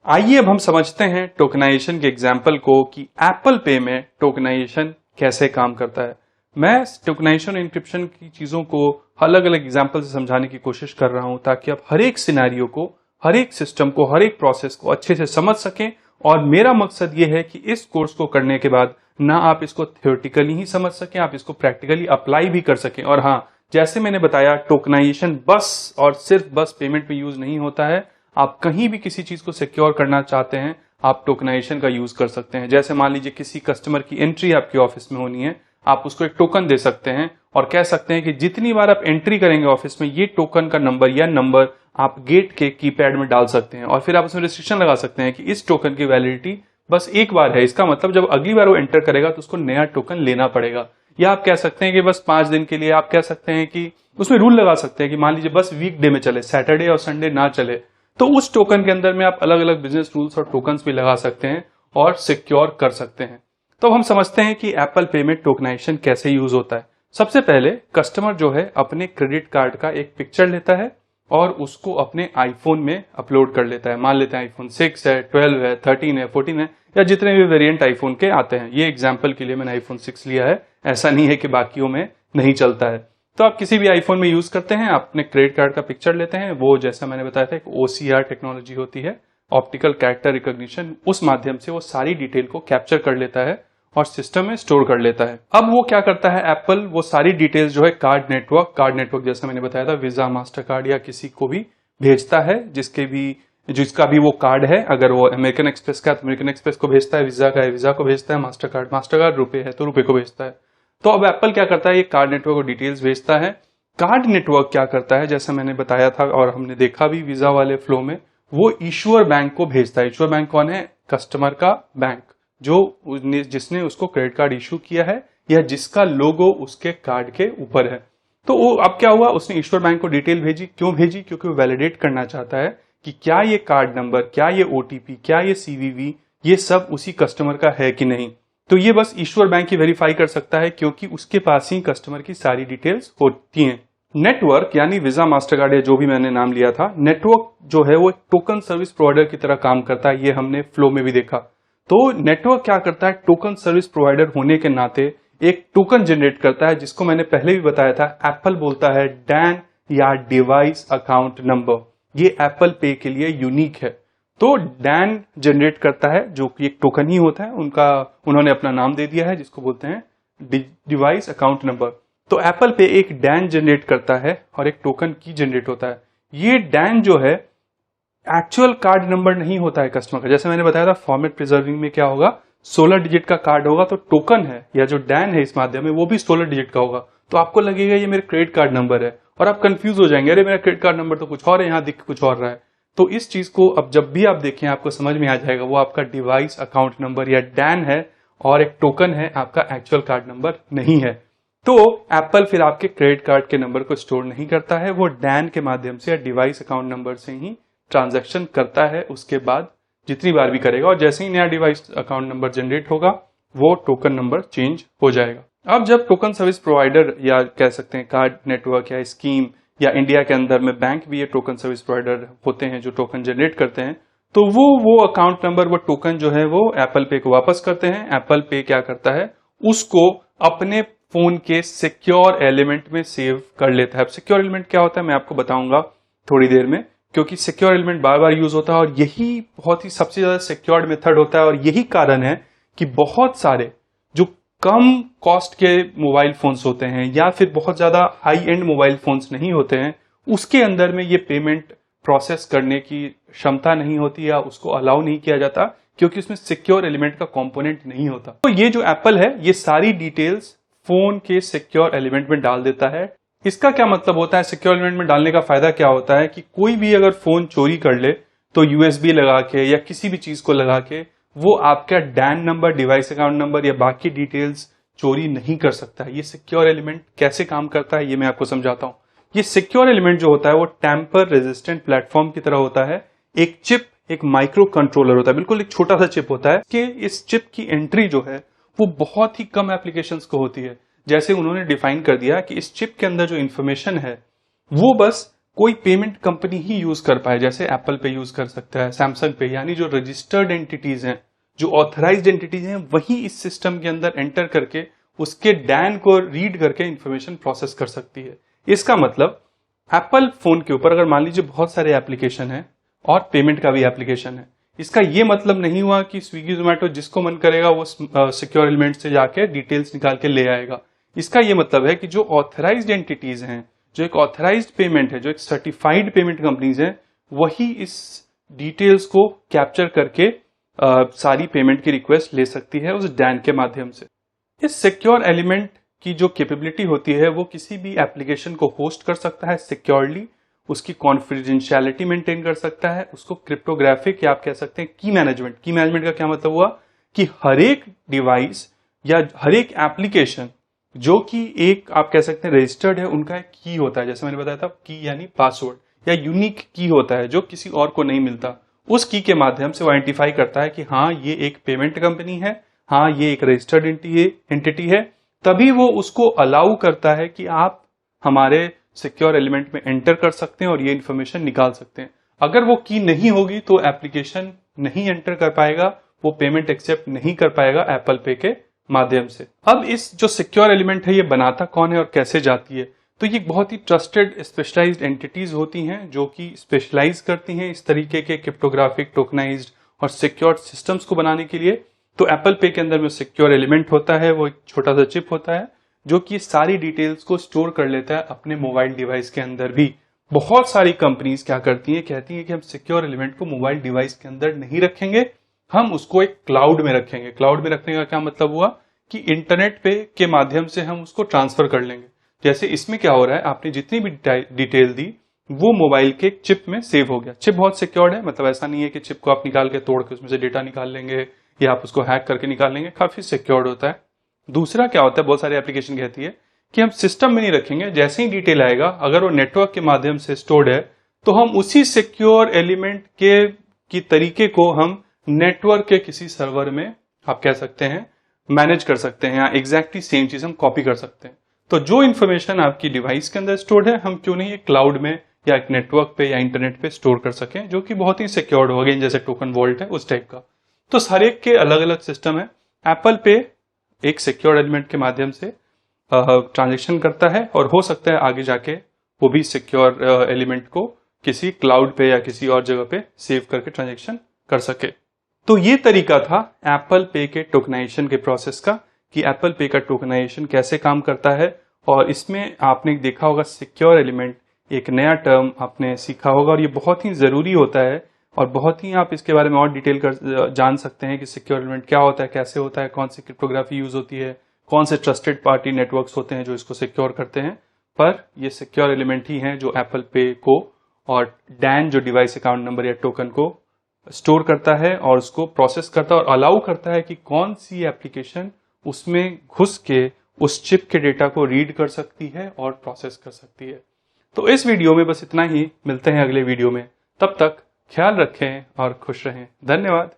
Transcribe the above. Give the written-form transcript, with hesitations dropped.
आइए अब हम समझते हैं टोकनाइजेशन के एग्जाम्पल को कि एप्पल पे में टोकनाइजेशन कैसे काम करता है। मैं टोकनाइजेशन और इंक्रिप्शन की चीजों को अलग अलग एग्जाम्पल से समझाने की कोशिश कर रहा हूं ताकि आप हर एक सिनेरियो को, हर एक सिस्टम को, हर एक प्रोसेस को अच्छे से समझ सकें। और मेरा मकसद ये है कि इस कोर्स को करने के बाद ना आप इसको थियोरेटिकली ही समझ सकें, आप इसको प्रैक्टिकली अप्लाई भी कर सकें। और हाँ, जैसे मैंने बताया, टोकनाइजेशन बस और सिर्फ बस पेमेंट में यूज नहीं होता है। आप कहीं भी किसी चीज को सिक्योर करना चाहते हैं, आप टोकनाइजेशन का यूज कर सकते हैं। जैसे मान लीजिए किसी कस्टमर की एंट्री आपके ऑफिस में होनी है, आप उसको एक टोकन दे सकते हैं और कह सकते हैं कि जितनी बार आप एंट्री करेंगे ऑफिस में, ये टोकन का नंबर या नंबर आप गेट के कीपैड में डाल सकते हैं। और फिर आप उसमें रिस्ट्रिक्शन लगा सकते हैं कि इस टोकन की वैलिडिटी बस एक बार है। इसका मतलब जब अगली बार वो एंटर करेगा तो उसको नया टोकन लेना पड़ेगा। या आप कह सकते हैं कि बस 5 दिन के लिए, आप कह सकते हैं कि उसमें रूल लगा सकते हैं कि मान लीजिए बस वीकडे में चले, सैटरडे और संडे ना चले, तो उस टोकन के अंदर में आप अलग अलग बिजनेस रूल्स और टोकन्स भी लगा सकते हैं और सिक्योर कर सकते हैं। तो हम समझते हैं कि एप्पल पे में टोकनाइजेशन कैसे यूज होता है। सबसे पहले कस्टमर जो है अपने क्रेडिट कार्ड का एक पिक्चर लेता है और उसको अपने आईफोन में अपलोड कर लेता है। मान लेते हैं आईफोन 6 है, 12 है, 13 है, 14 है, या जितने भी वेरिएंट आईफोन के आते हैं। ये एग्जाम्पल के लिए मैंने आईफोन 6 लिया है, ऐसा नहीं है कि बाकियों में नहीं चलता है। तो आप किसी भी आईफोन में यूज करते हैं, अपने क्रेडिट कार्ड का पिक्चर लेते हैं, वो जैसा मैंने बताया था एक OCR टेक्नोलॉजी होती है, ऑप्टिकल कैरेक्टर रिकॉग्निशन, उस माध्यम से वो सारी डिटेल को कैप्चर कर लेता है और सिस्टम में स्टोर कर लेता है। अब वो क्या करता है एप्पल, वो सारी डिटेल्स जो है कार्ड नेटवर्क जैसा मैंने बताया था, वीजा, मास्टर कार्ड या किसी को भी भेजता है जिसका भी वो कार्ड है। अगर वो अमेरिकन एक्सप्रेस का है तो अमेरिकन एक्सप्रेस को भेजता है, वीजा का है वीजा को भेजता है, मास्टर कार्ड रुपए है तो रुपए को भेजता है। तो अब एप्पल क्या करता है, ये कार्ड नेटवर्क को डिटेल्स भेजता है। कार्ड नेटवर्क क्या करता है, जैसा मैंने बताया था और हमने देखा भी वीजा वाले फ्लो में, वो इशुअर बैंक को भेजता है। इशुअर बैंक कौन है? कस्टमर का बैंक, जिसने उसको क्रेडिट कार्ड इशू किया है या जिसका लोगो उसके कार्ड के ऊपर है। तो वो अब क्या हुआ, उसने इशुअर बैंक को डिटेल भेजी। क्यों भेजी? क्योंकि वो वैलिडेट करना चाहता है कि क्या ये कार्ड नंबर, क्या ये OTP, क्या ये CVV, ये सब उसी कस्टमर का है कि नहीं। तो ये बस इशुअर बैंक ही वेरीफाई कर सकता है क्योंकि उसके पास ही कस्टमर की सारी डिटेल्स होती हैं। नेटवर्क यानी वीजा, मास्टर कार्ड या जो भी मैंने नाम लिया था, नेटवर्क जो है वो टोकन सर्विस प्रोवाइडर की तरह काम करता है। ये हमने फ्लो में भी देखा। तो नेटवर्क क्या करता है, टोकन सर्विस प्रोवाइडर होने के नाते एक टोकन जनरेट करता है, जिसको मैंने पहले भी बताया था, एप्पल बोलता है डैन या डिवाइस अकाउंट नंबर। ये एप्पल पे के लिए यूनिक है। तो डैन जनरेट करता है, जो कि एक टोकन ही होता है, उन्होंने अपना नाम दे दिया है जिसको बोलते हैं डिवाइस अकाउंट नंबर। तो एप्पल पे एक डैन जनरेट करता है और एक टोकन की जनरेट होता है। ये डैन जो है एक्चुअल कार्ड नंबर नहीं होता है कस्टमर का। जैसे मैंने बताया था, फॉर्मेट प्रिजर्विंग में क्या होगा, 16 डिजिट का कार्ड होगा, तो टोकन है या जो डैन है इस माध्यम में वो भी 16 डिजिट का होगा। तो आपको लगेगा ये मेरे क्रेडिट कार्ड नंबर है और आप कंफ्यूज हो जाएंगे, अरे मेरा क्रेडिट कार्ड नंबर तो कुछ और है, यहाँ दिख कुछ और रहा है। तो इस चीज को अब जब भी आप देखें आपको समझ में आ जाएगा, वो आपका डिवाइस अकाउंट नंबर या डैन है और एक टोकन है, आपका एक्चुअल कार्ड नंबर नहीं है। तो एप्पल फिर आपके क्रेडिट कार्ड के नंबर को स्टोर नहीं करता है, वो डैन के माध्यम से या डिवाइस अकाउंट नंबर से ही ट्रांजैक्शन करता है। उसके बाद जितनी बार भी करेगा और जैसे ही नया डिवाइस अकाउंट नंबर जनरेट होगा, वो टोकन नंबर चेंज हो जाएगा। अब जब टोकन सर्विस प्रोवाइडर या कह सकते हैं कार्ड नेटवर्क या स्कीम, या इंडिया के अंदर में बैंक भी ये टोकन सर्विस प्रोवाइडर होते हैं जो टोकन जनरेट करते हैं, तो वो अकाउंट नंबर, वो टोकन जो है वो एप्पल पे को वापस करते हैं। एप्पल पे क्या करता है, उसको अपने फोन के सिक्योर एलिमेंट में सेव कर लेता है। अब सिक्योर एलिमेंट क्या होता है मैं आपको बताऊंगा थोड़ी देर में, क्योंकि सिक्योर एलिमेंट बार बार यूज होता है और यही बहुत ही सबसे ज्यादा सिक्योर्ड मेथड होता है। और यही कारण है कि बहुत सारे जो कम कॉस्ट के मोबाइल फोन्स होते हैं या फिर बहुत ज्यादा हाई एंड मोबाइल फोन्स नहीं होते हैं, उसके अंदर में ये पेमेंट प्रोसेस करने की क्षमता नहीं होती या उसको अलाउ नहीं किया जाता, क्योंकि उसमें सिक्योर एलिमेंट का कंपोनेंट नहीं होता। तो ये जो एप्पल है, ये सारी डिटेल्स फोन के सिक्योर एलिमेंट में डाल देता है। इसका क्या मतलब होता है, सिक्योर एलिमेंट में डालने का फायदा क्या होता है कि कोई भी अगर फोन चोरी कर ले तो USB लगा के या किसी भी चीज को लगा के वो आपका Dan number, device account number या बाकी डिटेल्स चोरी नहीं कर सकता है। ये सिक्योर एलिमेंट कैसे काम करता है ये मैं आपको समझाता हूं। ये सिक्योर एलिमेंट जो होता है वो टेम्पर रेजिस्टेंट प्लेटफॉर्म की तरह होता है। एक चिप, एक माइक्रो कंट्रोलर होता है, बिल्कुल एक छोटा सा चिप होता है कि इस चिप की एंट्री जो है वो बहुत ही कम एप्लीकेशंस को होती है। जैसे उन्होंने डिफाइन कर दिया कि इस चिप के अंदर जो इंफॉर्मेशन है वो बस कोई पेमेंट कंपनी ही यूज कर पाए, जैसे एप्पल पे यूज कर सकता है, सैमसंग पे, यानी जो रजिस्टर्ड एंटिटीज हैं, जो ऑथराइज्ड एंटिटीज हैं, वही इस सिस्टम के अंदर एंटर करके उसके डैन को रीड करके इंफॉर्मेशन प्रोसेस कर सकती है। इसका मतलब एप्पल फोन के ऊपर अगर मान लीजिए बहुत सारे एप्लीकेशन हैं और पेमेंट का भी एप्लीकेशन है, इसका ये मतलब नहीं हुआ कि स्विगी जोमेटो जिसको मन करेगा वो सिक्योर एलिमेंट से जाके डिटेल्स निकाल के ले आएगा। इसका ये मतलब है कि जो ऑथराइज्ड एंटिटीज हैं, जो एक ऑथराइज्ड पेमेंट है, जो एक सर्टिफाइड पेमेंट कंपनीज हैं, वही इस डिटेल्स को कैप्चर करके सारी पेमेंट की रिक्वेस्ट ले सकती है उस डैन के माध्यम से। इस सिक्योर एलिमेंट की जो कैपेबिलिटी होती है वो किसी भी एप्लीकेशन को होस्ट कर सकता है सिक्योरली, उसकी कॉन्फिडेंशियलिटी मेंटेन कर सकता है, उसको क्रिप्टोग्राफिक या आप कह सकते हैं की मैनेजमेंट। की मैनेजमेंट का क्या मतलब हुआ कि हर एक डिवाइस या हर एक एप्लीकेशन जो कि एक आप कह सकते हैं रजिस्टर्ड है, उनका एक की होता है। जैसे मैंने बताया था, की यानी पासवर्ड या यूनिक की होता है जो किसी और को नहीं मिलता। उस की के माध्यम से वो आइडेंटिफाई करता है कि हाँ ये एक पेमेंट कंपनी है, हाँ ये एक रजिस्टर्ड एंटिटी है, तभी वो उसको अलाउ करता है कि आप हमारे सिक्योर एलिमेंट में एंटर कर सकते हैं और ये इंफॉर्मेशन निकाल सकते हैं। अगर वो की नहीं होगी तो एप्लीकेशन नहीं एंटर कर पाएगा, वो पेमेंट एक्सेप्ट नहीं कर पाएगा एप्पल पे के माध्यम से। अब इस जो सिक्योर एलिमेंट है ये बनाता कौन है और कैसे जाती है, तो ये बहुत ही ट्रस्टेड स्पेशलाइज्ड एंटिटीज होती हैं जो कि स्पेशलाइज करती हैं इस तरीके के क्रिप्टोग्राफिक, टोकनाइज्ड और सिक्योर सिस्टम्स को बनाने के लिए। तो एप्पल पे के अंदर में सिक्योर एलिमेंट होता है, वो एक छोटा सा चिप होता है जो कि सारी डिटेल्स को स्टोर कर लेता है अपने मोबाइल डिवाइस के अंदर भी। बहुत सारी कंपनीज क्या करती हैं, कहती हैं कि हम सिक्योर एलिमेंट को मोबाइल डिवाइस के अंदर नहीं रखेंगे, हम उसको एक क्लाउड में रखेंगे। क्लाउड में रखने का क्या मतलब हुआ कि इंटरनेट पे के माध्यम से हम उसको ट्रांसफर कर लेंगे। जैसे इसमें क्या हो रहा है, आपने जितनी भी डिटेल दी वो मोबाइल के चिप में सेव हो गया। चिप बहुत सिक्योर्ड है, मतलब ऐसा नहीं है कि चिप को आप निकाल के तोड़ के उसमें से डेटा निकाल लेंगे या आप उसको हैक करके निकाल लेंगे, काफी सिक्योर्ड होता है। दूसरा क्या होता है, बहुत सारी एप्लीकेशन कहती है कि हम सिस्टम में नहीं रखेंगे, जैसे ही डिटेल आएगा अगर वो नेटवर्क के माध्यम से स्टोर्ड है तो हम उसी सिक्योर एलिमेंट की तरीके को हम नेटवर्क के किसी सर्वर में आप कह सकते हैं मैनेज कर सकते हैं, या एग्जैक्टली सेम चीज हम कॉपी कर सकते हैं। तो जो इन्फॉर्मेशन आपकी डिवाइस के अंदर स्टोर्ड है, हम क्यों नहीं एक क्लाउड में या एक नेटवर्क पे या इंटरनेट पे स्टोर कर सकें, जो कि बहुत ही सिक्योर्ड हो गए, जैसे टोकन वॉल्ट है उस टाइप का। तो हर एक के अलग अलग सिस्टम है। एप्पल पे एक सिक्योर एलिमेंट के माध्यम से ट्रांजेक्शन करता है और हो सकता है आगे जाके वो भी सिक्योर एलिमेंट को किसी क्लाउड पे या किसी और जगह पे सेव करके ट्रांजेक्शन कर सके। तो ये तरीका था एप्पल पे के टोकनाइजेशन के प्रोसेस का, कि एप्पल पे का टोकनाइजेशन कैसे काम करता है। और इसमें आपने देखा होगा सिक्योर एलिमेंट, एक नया टर्म आपने सीखा होगा और ये बहुत ही जरूरी होता है और बहुत ही आप इसके बारे में और डिटेल कर जान सकते हैं कि सिक्योर एलिमेंट क्या होता है, कैसे होता है, कौन सी क्रिप्टोग्राफी यूज होती है, कौन से ट्रस्टेड पार्टी नेटवर्क्स होते हैं जो इसको सिक्योर करते हैं। पर ये सिक्योर एलिमेंट ही हैं जो एप्पल पे को और डैन जो डिवाइस अकाउंट नंबर या टोकन को स्टोर करता है और उसको प्रोसेस करता है और अलाउ करता है कि कौन सी एप्लीकेशन उसमें घुस के उस चिप के डेटा को रीड कर सकती है और प्रोसेस कर सकती है। तो इस वीडियो में बस इतना ही, मिलते हैं अगले वीडियो में, तब तक ख्याल रखें और खुश रहें। धन्यवाद।